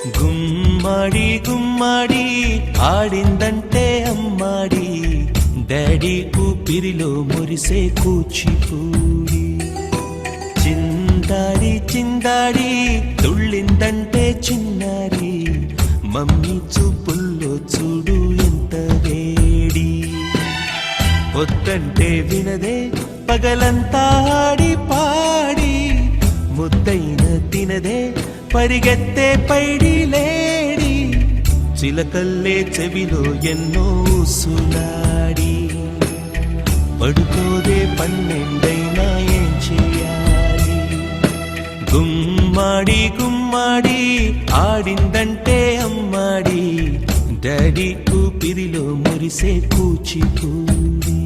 గుమ్మడి గుమ్మడి ఆడిందంటే అమ్మాడి, daddy ఊపిరిలో మురిసే కూచిపూడి. చిందాడి చిందాడి తుళ్ళిందంటే చిన్నారి, మమ్మీ చూపుల్లో చూడు ఎంత వేడి. వద్దంటే వినదే పగలంతా ఆడి పాడి, ముద్దైన తినదే పరిగెత్తే పైడి లేడి. చిలకల్లే చెవిలో ఎన్నో సులాడి, పడుకోదే పన్నెండైనా ఏం చేయాలి. గుమ్మాడి గుమ్మాడి ఆడిందంటే అమ్మాడి, డాడీ ఊపిరిలో మురిసే కూచిపూడి.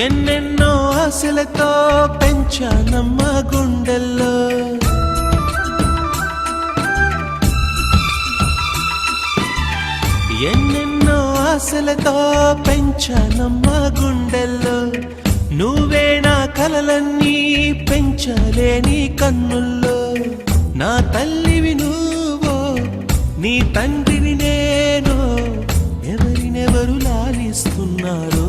ఎన్నెన్నో ఆశలతో పెంచానమ్మ గుండెల్లో, ఎన్నెన్నో ఆశలతో పెంచానమ్మ గుండెల్లో. నువ్వే నా కలలన్నీ పెంచలేని కన్నుల్లో. నా తల్లివి నువ్వో, నీ తండ్రిని నేను, ఎవరినెవరు లాలిస్తున్నారో.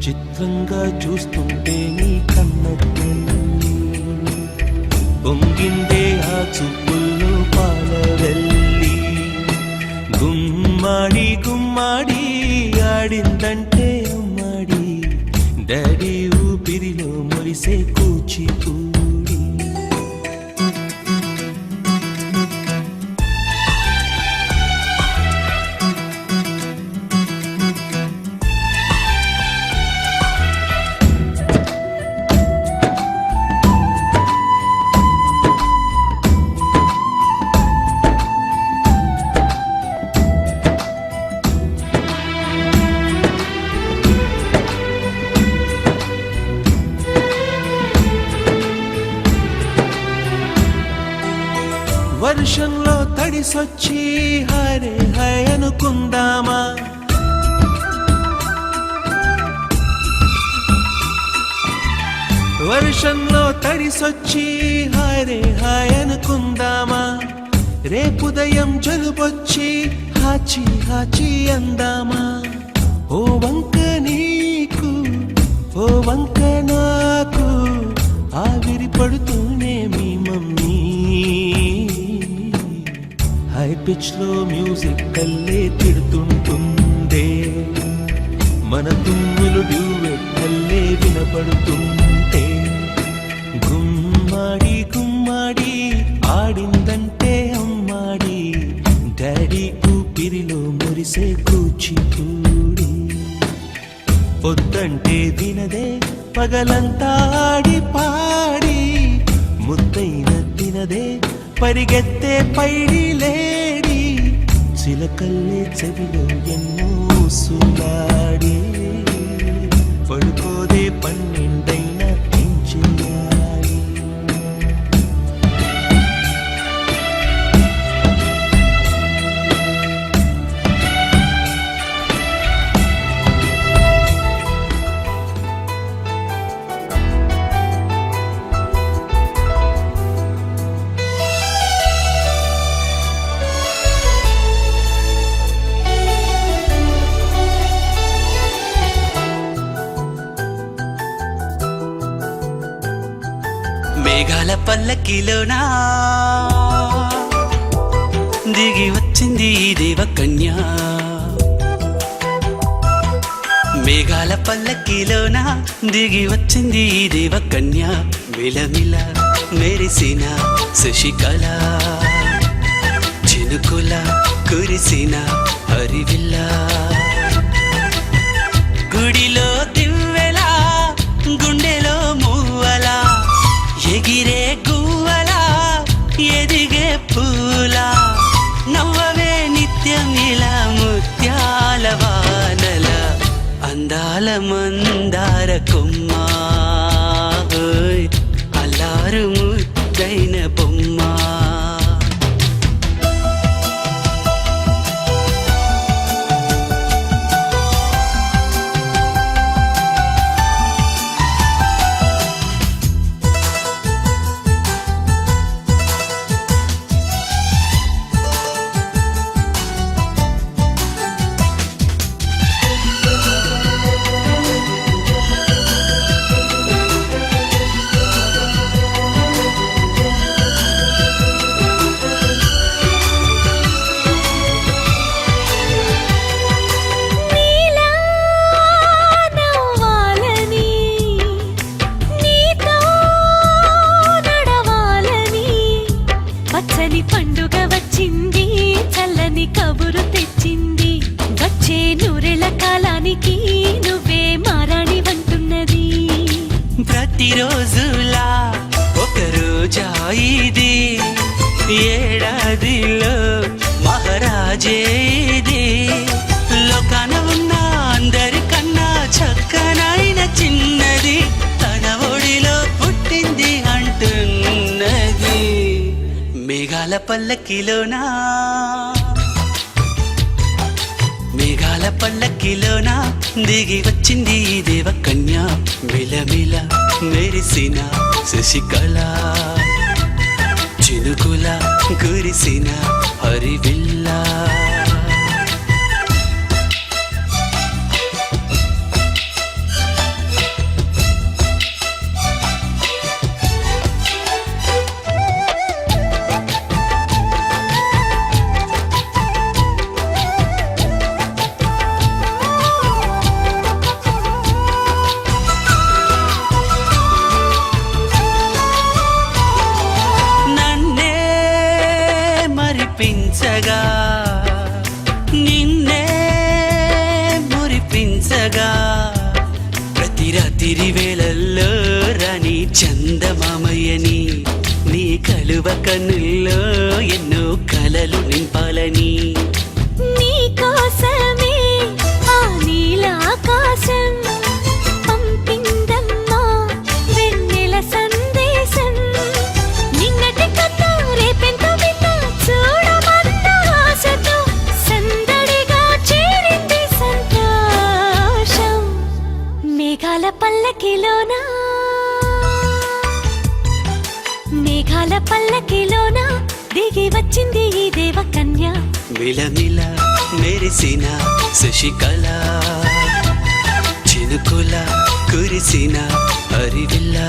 చిత్రంగా చూస్తుంటే నీ కన్నట్టు పొంగిందే ఆ చూపుల్లో పాలవెల్లి. గుమ్మాడి గుమ్మాడి ఆడిందంటే అమ్మాడి, డాడీ ఊపిరిలో మురిసే కూచిపూడి. వర్షంలో తడిసొచ్చి హరే హై అనుకుందామా, వర్షంలో తడిసొచ్చి హరే హాయ్ అనుకుందామా. రేపుదయం జలుబొచ్చి హాచి హాచి అందామా. ఓ వంక నీకు ఓ వంక నాకు, ఆవిరి పడుతూనే మీ మమ్మీ. హై పిచ్ లో మ్యూజిక్ కల్లే తిడుతుంటుందే, మన తుమ్ములు డ్యూయెట్ కల్లే వినపడుతుంటే. గుమ్మాడి గుమ్మాడి ఆడిందంటే అమ్మాడి, డాడీ ఊపిరిలో మురిసే కూచిపూడి. పొద్దంటే వినదే పగలంతా ఆడి పాడి, ముద్దైన తినదే పరిగెత్తే పైడి లేడి. చిలకల్లే చెవిలో ఎన్నో సులాడి, పడుకోదే పన్నెండైనా ఏం చేయాలి. మేఘాల పల్లకిలోనా దిగి వచ్చింది ఈ దేవకన్య. మేఘాల పల్లకిలోనా దిగి వచ్చింది ఈ దేవకన్య. మిలమిల మెరిసిన శశికళ, చినుకుల కురిసిన హరివిల్ల. గుడిలో దివ్వెలా గుండెలో మూవలా ఎగిరే పూలా నవ్వవే నిత్యం ఇలా ముత్యాల వానల అందాల మందార కొమ్మ ఓయ్ అల్లారు ముద్దైన బొమ్మ నీలా నవ్వాలని నీతో నడవాలని పచ్చని పండుగ వచ్చింది చల్లని కబురు తెచ్చింది వచ్చే నూరెళ్ళ కాలానికి నువ్వే మారాణి వంటున్నది ప్రతిరోజులా ఒక రోజా ఇది ఏడాదిలో మహారాజే ఇది లోకాన ఉన్న అందరికన్నా చక్కనైన చిన్నది తన ఒడిలో పుట్టింది అంటున్నది మేఘాల పల్లకిలోనా మేఘాల పల్లకిలోన దిగి వచ్చింది ఈ దేవకన్య మిలమిల మెరిసిన శశికళ చినుకుల కురిసిన హరివిల్లా నన్నే మరిపించగా నిన్నే మురిపించగా ప్రతి రాత్రి వేళల్లో రాణి చందమామయ్యని నీ కలువ కన్నుల్లో ఎన్నో కలలు నింపాలని నీ కోసమే ఆ నీలాకాశం పంపిందమ్మా వెన్నెల సందేశం నిన్నటి కథ రేపెంత వింత చూడమన్న ఆశతో సందడిగా చేరింది సంతోషం మేఘాల పల్లకిలోనా మేఘాల పల్లకిలోన దిగి వచ్చింది ఈ దేవకన్య మిలమిల మెరిసిన శశికళ చినుకుల కురిసిన హరివిల్లా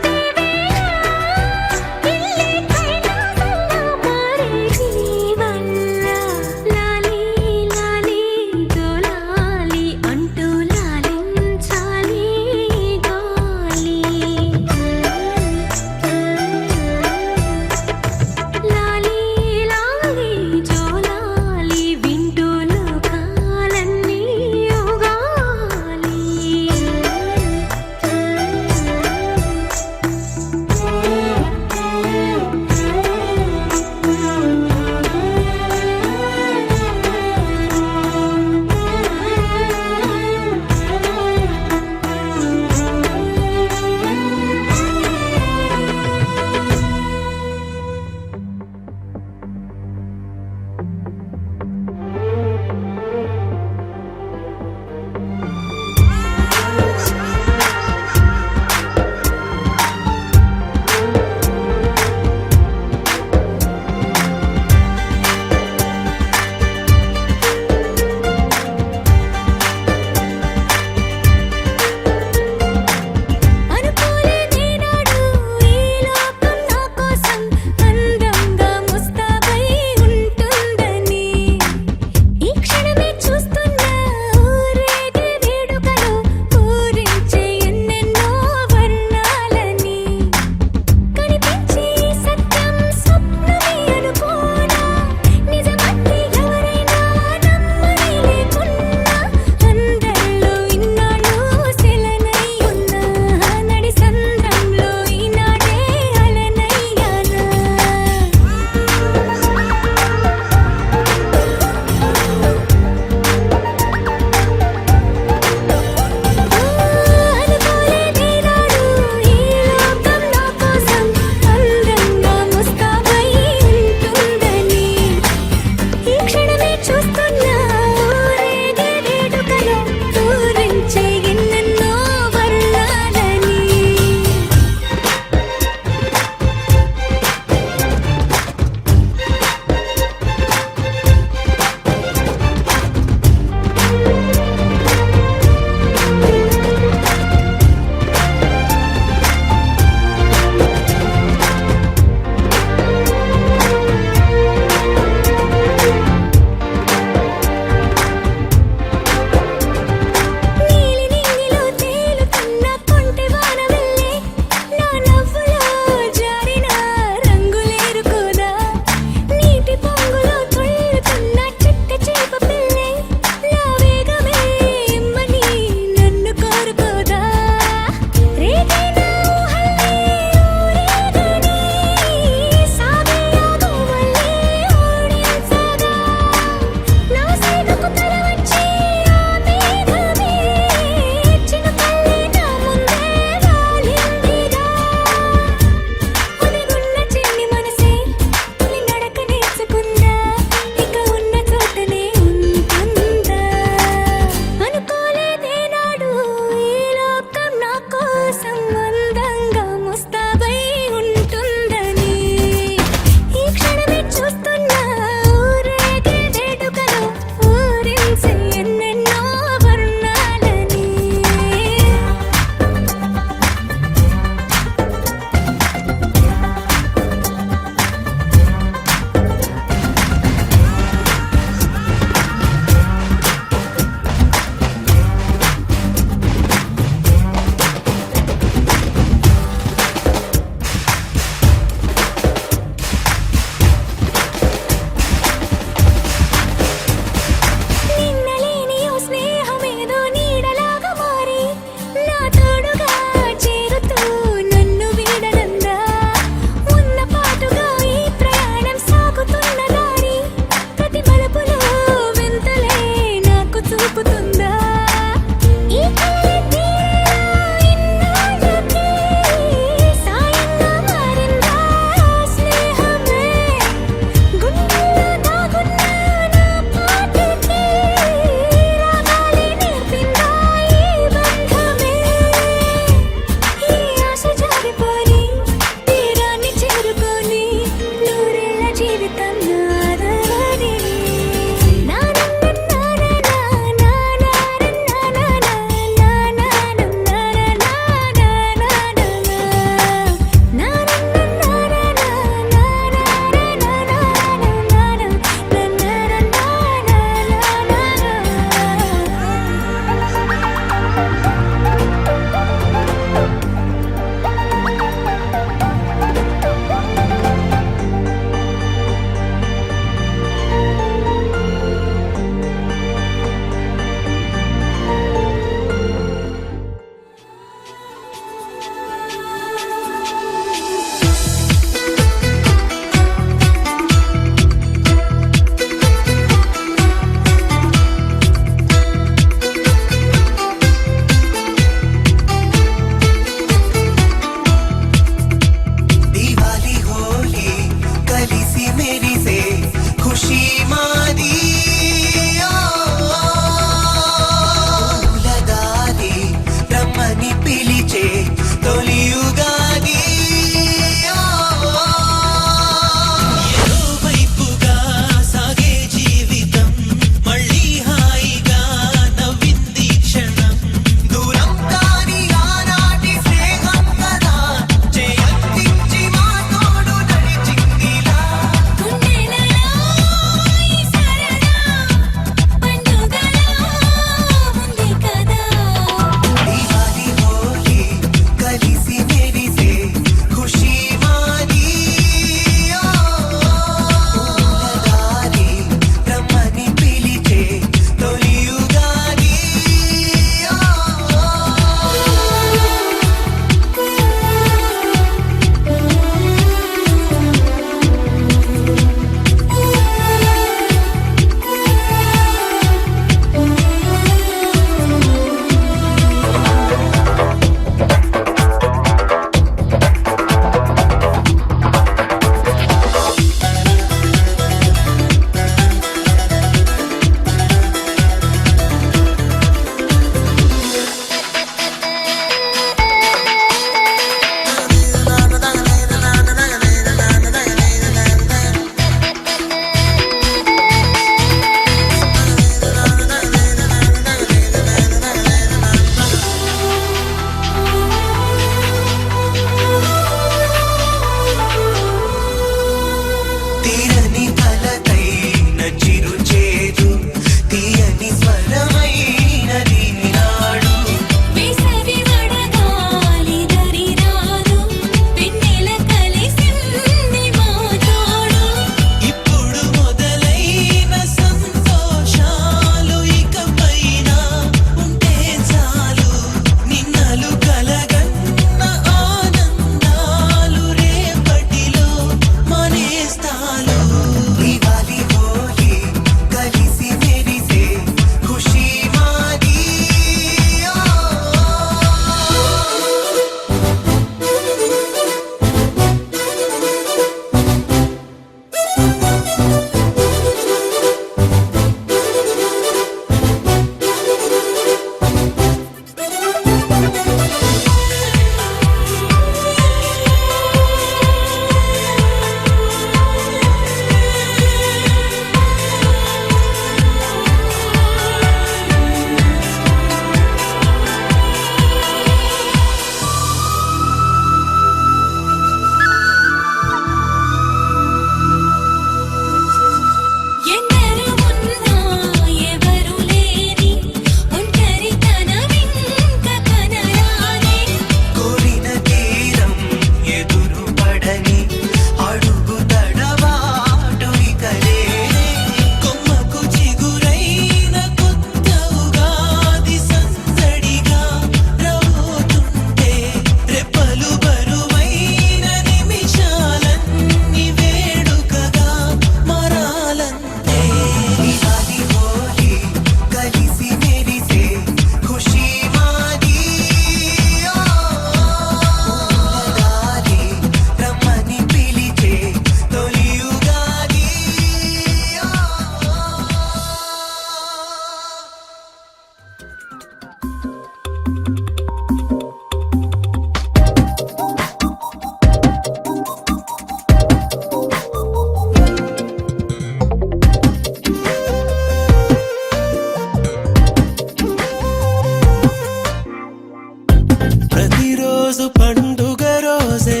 ప్రతిరోజు పండుగ రోజే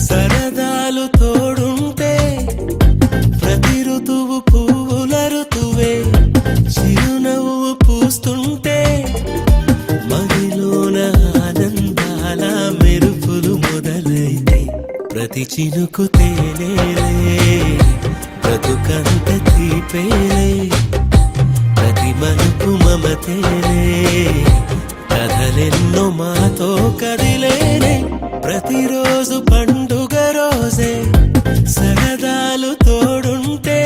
సరదాలు తోడుంటే ప్రతి ఋతువు పువ్వుల ఋతువే చిరునవ్వు పూస్తుంటే మదిలోన ఆనందాల మెరుపులు మొదలైతే ప్రతి చినుకు తేనేలే బ్రతుకంత తీపేలే ప్రతి మలుపు మమతేలే కథలెన్నో మాతో కదిలేనే ప్రతిరోజు పండుగ రోజే సరదాలు తోడుంటే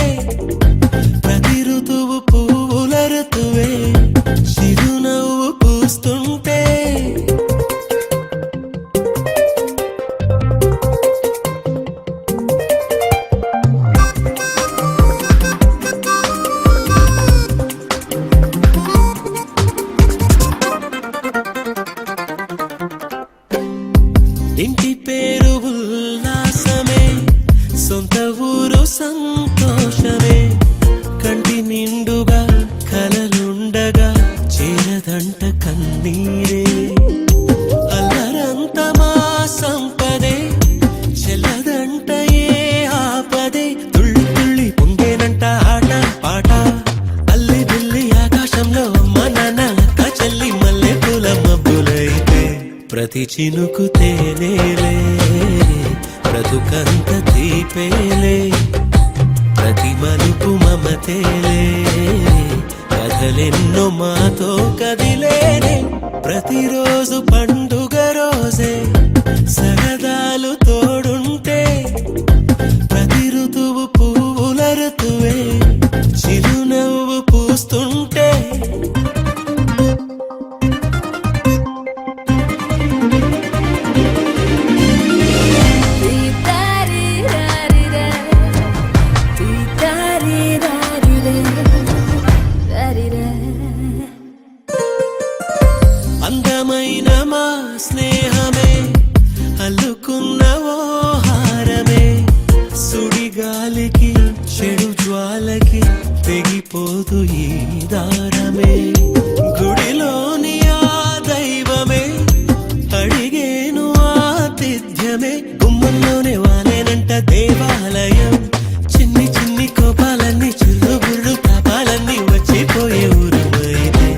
ప్రతి ఋతువు పువ్వుల ఋతువే చిరునవ్వు పూస్తుంటే ఇంటి పేరు ఉల్లాసమే సొంత ఊరు సంతోషమే కంటి నిండుగా కలలుండగా చేరదంట కన్నీరే అల్లరంత మా సంపదే చెల్లదంట ఏ ఆపదే తుళ్ళి తుళ్ళి పొంగేనంట ఆట పాట అల్లి బిల్లి ఆకాశంలో మన అక్క చెల్లి మల్లె పూల మబ్బులైతే ప్రతి చినుకు తేనేలే బ్రతుకంత తీపేలే ప్రతి మలుపు మమతేలే కథలెన్నో మాతో కదిలేనే ప్రతిరోజు పండుగ రోజే సరదాలు తోడుంటే ప్రతి ఋతువు పువ్వుల ఋతువే చిరునవ్వు పూస్తుంటే అందమైన మా స్నేహమే అల్లుకున్న ఓ హారమే సుడిగాలికి చెడు జ్వాలకి తెగిపోదు ఈ దారమే గుడిలోని ఆ దైవమే అడిగేను ఆతిథ్యమే గుమ్మంలోనే వాలేనంట దేవాలయం చిన్ని చిన్ని కోపాలన్నీ చుల్లు బుర్రు తాపాలన్నీ వచ్చిపోయే ఊరుమైతే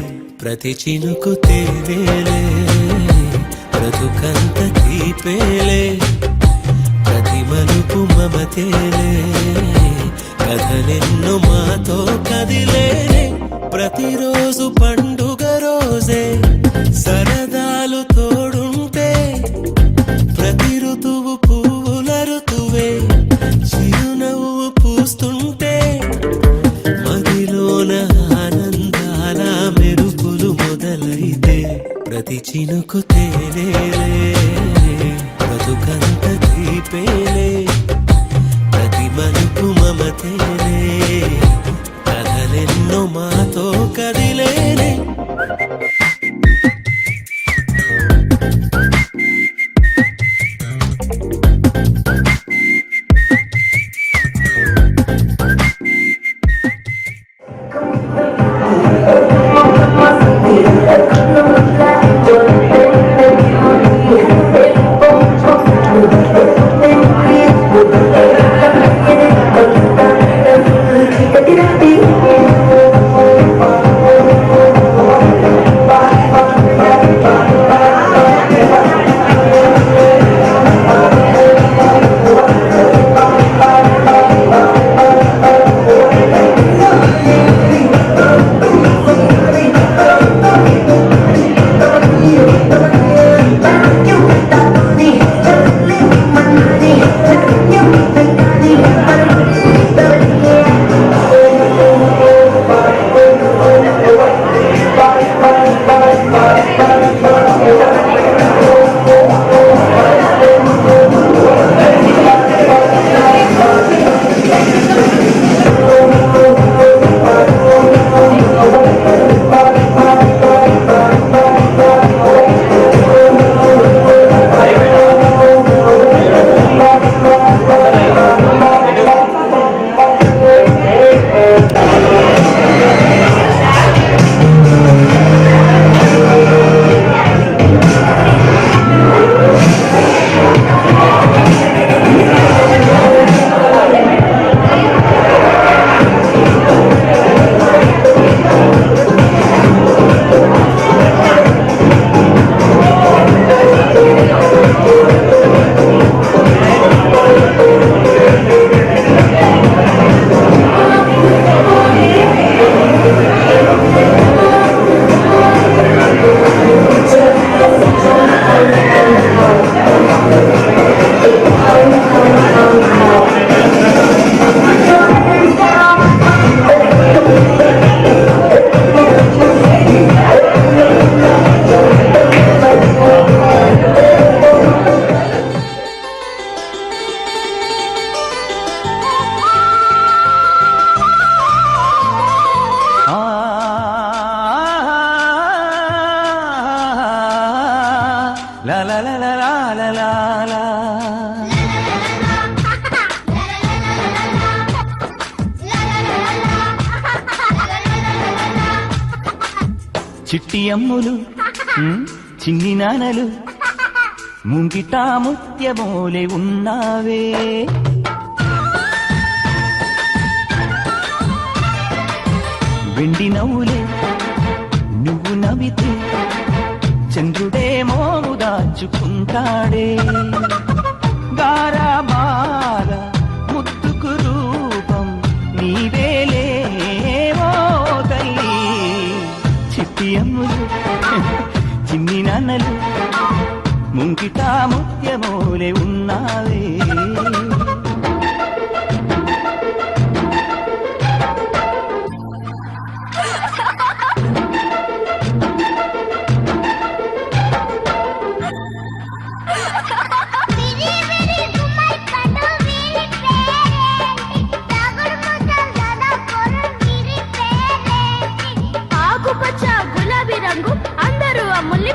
ప్రతి చినుకు తేవేలే బ్రతుకంత తీపేలే ప్రతి మలుపు మమతేలే కథలెన్నో మాతో కదిలేనే ప్రతిరోజు పండుగ రోజే సరదాలు తోడుంటే ప్రతి ఋతువు పువ్వుల ఋతువే చిరునవ్వు పూస్తుంటే మదిలోన ఆనందాల మెరుపులు మొదలైతే ప్రతి చినుకు తేనేలే బ్రతుకంత తీపేలే ప్రతి మలుపు మమతేలే కథలెన్నో మాతో కదిలేనే లా లా లా లా లా లా లా లా. చిట్టి అమ్ములు చిన్ని నానలు ముంగిటా ముత్యమోలే ఉన్నావే. వెండి నవ్వులే నువ్వు నవ్వితే చంద్రుడేమో దాచుకుంటాడే. గారాబాల ముద్దుకు రూపం నీవేలే ఓ తల్లి. చిట్టి అమ్ములు చిన్ని నాన్నలు ముంగిటా ముత్యమోలే ఉన్నావే. ఆకుపచ్చ గులాబీ రంగు అందరూ అమ్ముల్ని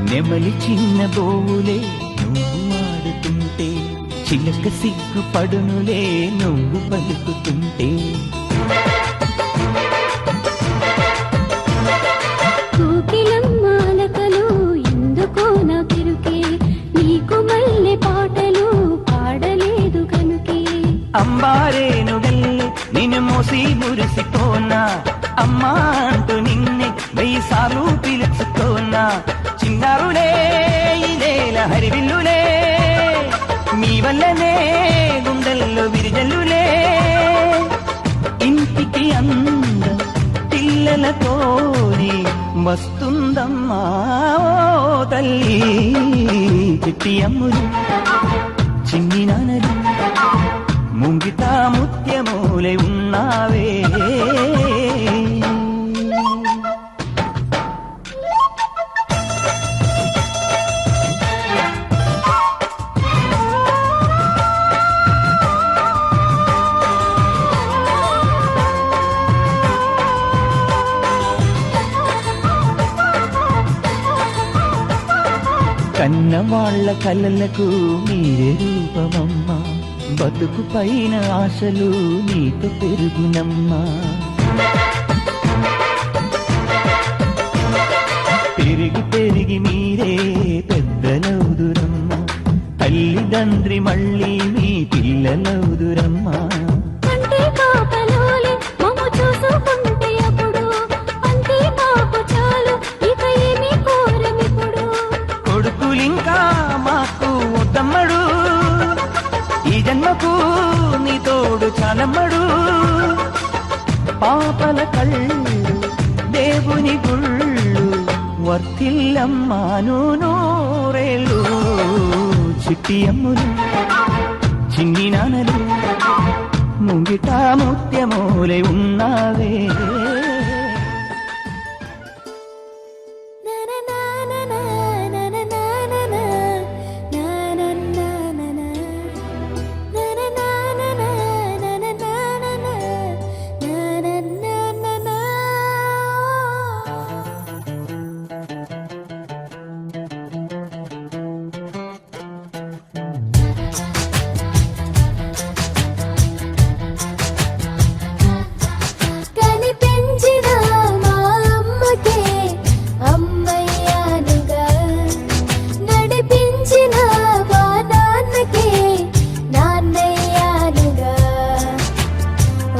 నెమలి చిన్న బోవులే నువ్వు ఆడుతుంటే చిలక సిగ్గు పడునులే నువ్వు పలుకుతుంటే. కోకిలమ్మాలకలు ఎందుకో నా తిరుకే నీకు మల్లె పాటలు పాడలేదు కనుకే. అంబారేను గల్లె నిన్ను మోసి మురిసిపోనా అమ్మా అంటూ నిన్నే 1000 సార్లు పిలుచుకోనా. చిన్నారులే ఇదేల హరివిల్లులే మీ వల్లనే గుండెల్లో విరిజల్లులే. ఇంటికి అంద పిల్లలతోని వస్తుందమ్మా ఓ తల్లి. చిట్టి అమ్ములు చిన్ని నానలు ముంగిటా ముత్యమోలే ఉన్నావే. కన్న వాళ్ళ కలలకు మీరే రూపమమ్మా. బతుకు పైన ఆశలు నీతో పెరుగునమ్మా. పెరిగి పెరిగి మీరే పెద్దలవుదురమ్మా. తల్లిదండ్రి మళ్ళీ మీ పిల్లలవుదురమ్మా. అంటే పాపలోలే మమ్ము చూసుకుంటే అప్పుడు అంతే పాప చాలు ఇక ఏమీ కోరమిప్పుడు. కొడుకులింకా మాకు వద్దమ్మడు ఈ జన్మకు నీ తోడు చాలమ్మడు. పాపల కళ్ళు దేవుని గుళ్ళు వర్తిల్లమ్మాను నూరేళ్ళు. చిట్టి అమ్ములు చిన్ని నానలు ముంగిటా ముత్యమోలే ఉన్నావే.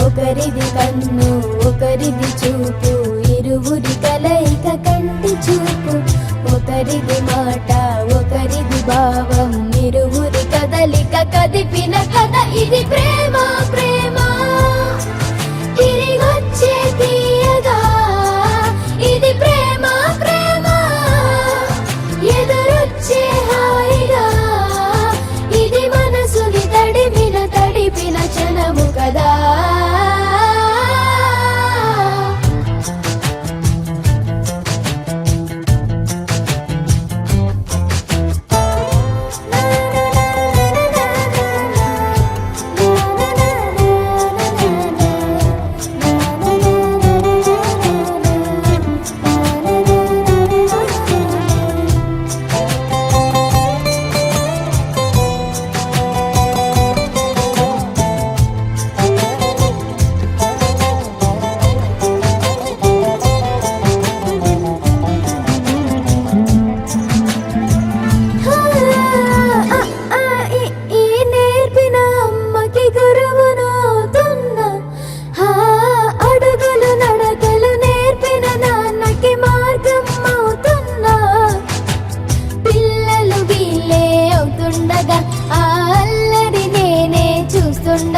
ఒకరిది కన్ను ఒకరిది చూపు ఇరువురి కలయిక కంటి చూపు. ఒకరిది మాట ఒకరిది భావం ఇరువురి కదలిక కదిపిన కథ ఇది ప్రేమ ప్రేమ తిరిగొచ్చే తీయగా. ఇది ప్రేమ ప్రేమ ఎదురొచ్చే హాయిగా. ఇది మనసుని తడిమిన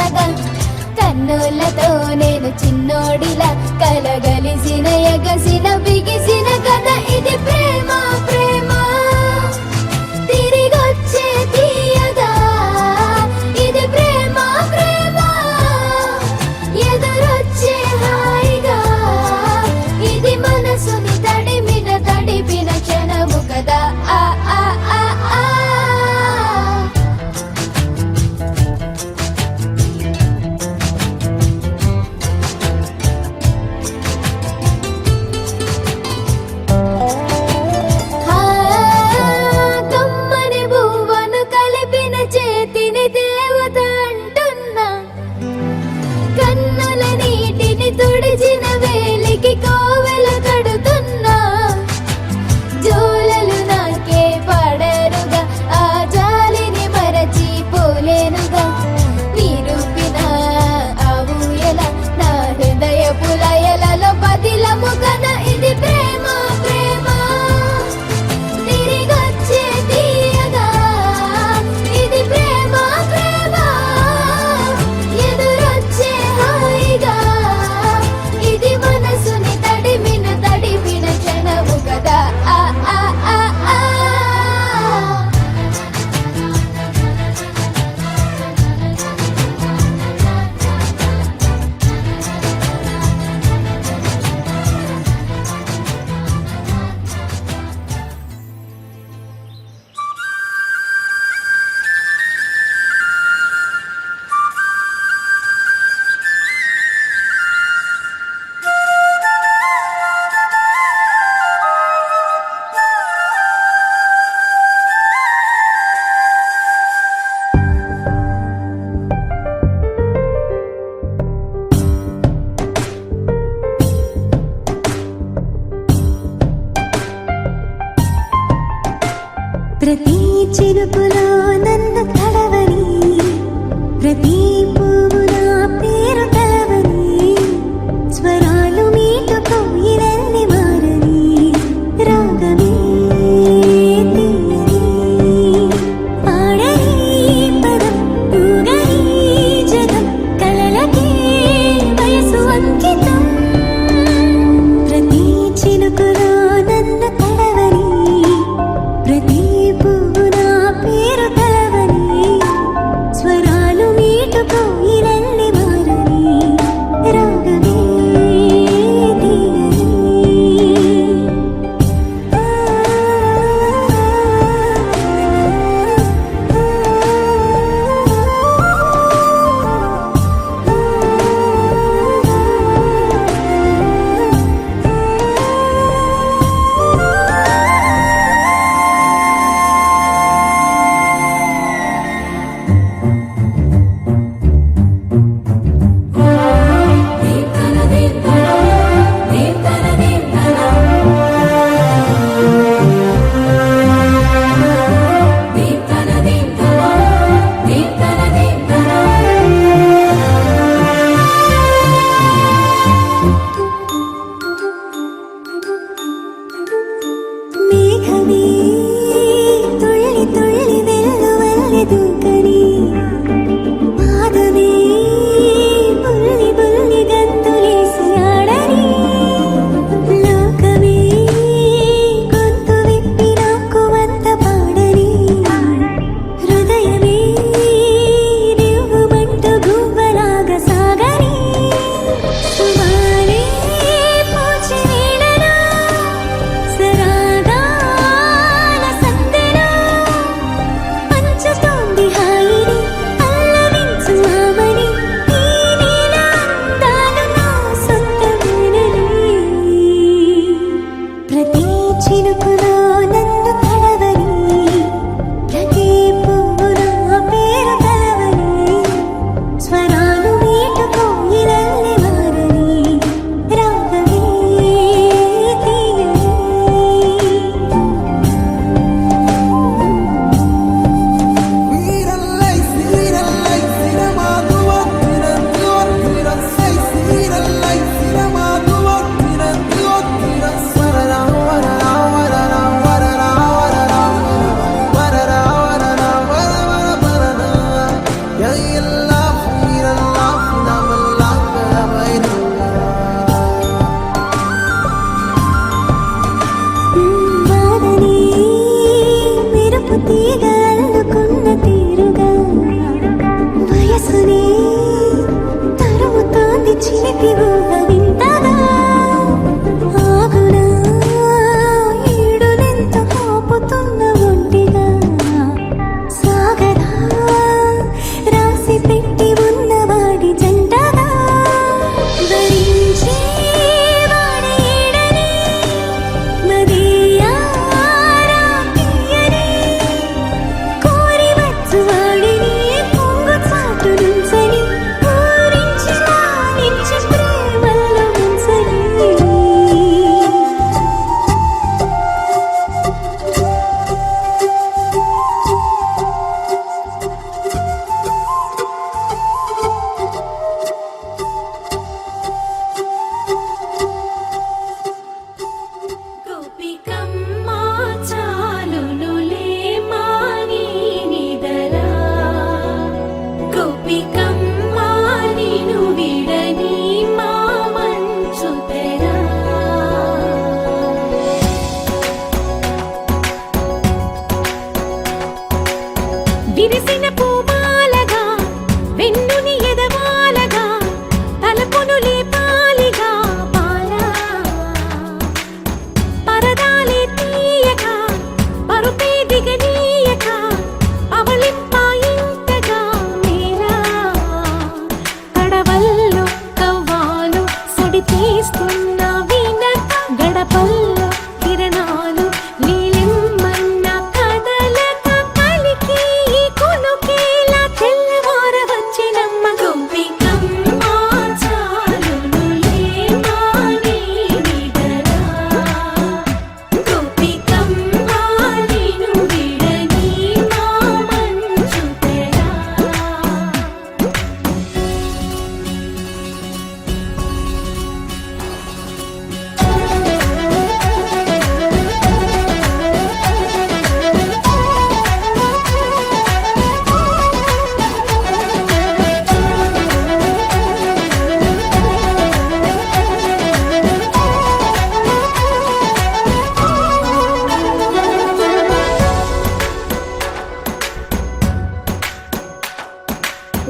చిన్నగా కన్నులతో నేను చిన్నోడిలా కలగలిసిన ఎగసిన బిగిసిన కథ ఇది ప్రేమ ప్రేమ తిరిగొచ్చే తీయగా ఇది ప్రేమ ప్రేమ ఎదురొచ్చే హాయిగా ఇది మనసుని తడిపిన క్షణము కదా ఆ ఆ ఆ ఆ కమ్మని బువ్వను కలిపిన చేతిని దేవత అంటున్నా కన్నుల నీటిని తుడిచిన వేలికి కోవెల కడుతున్నా జోలలు నాకే పడరుగా ఆ జాలిని మరచి పోలేనుగా నిరూపిన ఆ ఊయల నా హృదయ పులయలలో పదిలము కన ఇది ప్రేమ ప్రేమ తిరిగొచ్చే తీయగా ఇది ప్రేమ ప్రేమ ఎదురొచ్చే హాయిగా ఇది మనసుని తడిపిన క్షణము కదా ఆ ఆ ఆ ఆ ప్రతి చినుకులో నన్ను తడవని ప్రతి పువ్వు నా పేరు కలవని స్వరాలు మీటుకు ఇవన్నీ మారని రాగమే తీయని పాడని పదం ఊగని జగం కలలకే వయసు అంకితం ప్రతి చినుకులో నన్ను తడవని ప్రతి పువ్వు నా పేరు తీపి ఊహ వింతగా ఆగునా ఈడునెంత ఆపుతున్న ఒంటిగా సాగరా రాసి పెట్టి ఉన్నవాడి జంటగా ధరించే వాడేడని మదియారా తీయని కోరి వచ్చు వాడిని పొంగు చాటు నుంచని ఊరించిన నిలిచి ప్రేమల్లో ముంచని గోపికమ్మ చాలునులే మాని నిదరా గోపికమ్మ నిను విడని మా మంచు తెరా విరిసిన పూమాలగా వెన్నుని ఎదవాలగా తలపును లేపాలిగా బాలా పరదాలే తీయక పరుపే దిగనీయక అవలింపాయింతగా మేరా కడవల్లో కవ్వాలు సడి తీస్తున్న వీణత గడపల్లో కిరణాలు నీలిమ్మన్న కదలక కలికి కొనుకేలా తెల్లవార వచ్చినమ్మ గోపికమ్మ చాలునులే మాని నిదరా గోపికమ్మ నిను విడని మా మంచు తెరా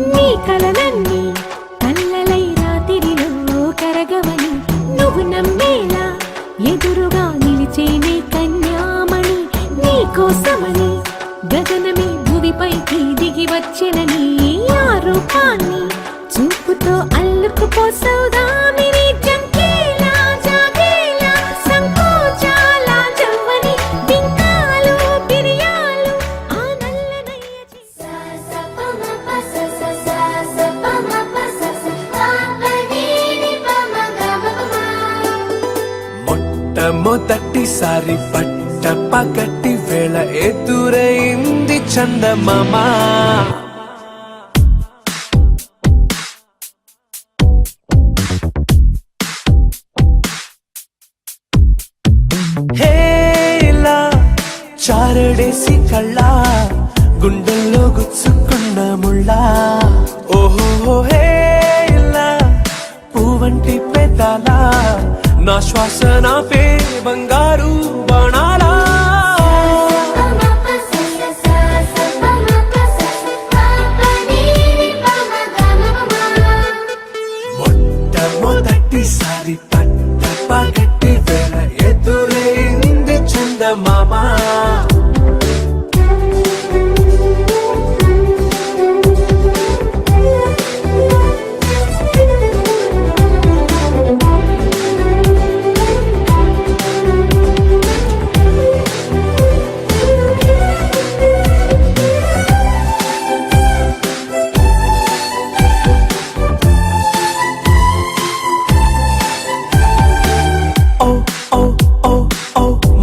నీ కలలన్నీ కళ్ళలై రాత్రిలో కరగవని నువ్వు నమ్మేలా ఎదురుగా నిలిచేనే కన్యామణి నీ కోసమని గగనమే భూమిపైకి దిగి వచ్చినని ఆ రూపాన్ని చూపుతో అల్లుకుపోసౌదామిని జంకేలా జాగేలా సంకోచాల జవ్వని బింకాలు బిరియాలు ఆ నల్లనయ్య మొట్టమొదటిసారి పట్ట పగటి వేళ ఎదురైంది చందమామ హే ఇలా చారడేసి కళ్ళ గుండెల్లో గుచ్చుకున్న ముళ్ళ ఓహో హే ఇలా పువ్వంటి పెదాల నా శ్వాస నాపే బంగారు బాణాలా మొట్టమొదటిసారి పట్ట పగటి వేళ ఎదురైంది చందమామ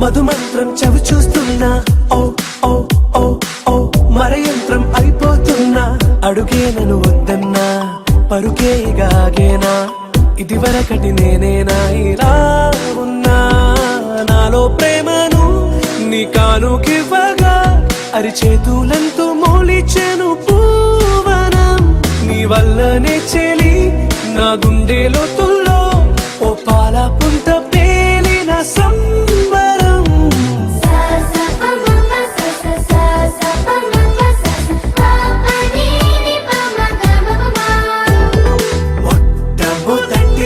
మధుమంత్రం చవి చూస్తున్నా ఓ ఓ ఓ ఓ మరయంత్రం అయిపోతున్నా అడుగే నన్ను వద్దన్నా పరుకేగాగేనా ఇది వరకటి నేనేనా ఇలా ఉన్నా నాలో ప్రేమను నీ కానుకివ్వగా అరిచేతులంతో మోలిచెను పూవనం నీ వల్లనే చెలి నా గుండెలో తుల్లో ఓ పాల పుంత పేలిన సంబరం మొట్టమొదటి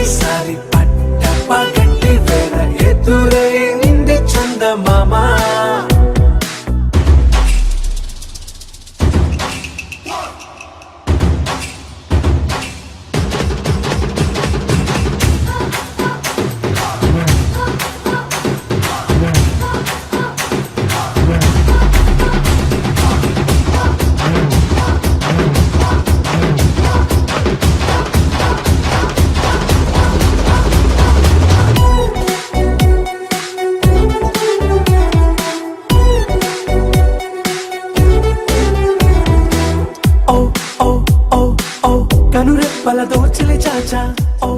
కనురెప్పల దోచలే చాచా ఓ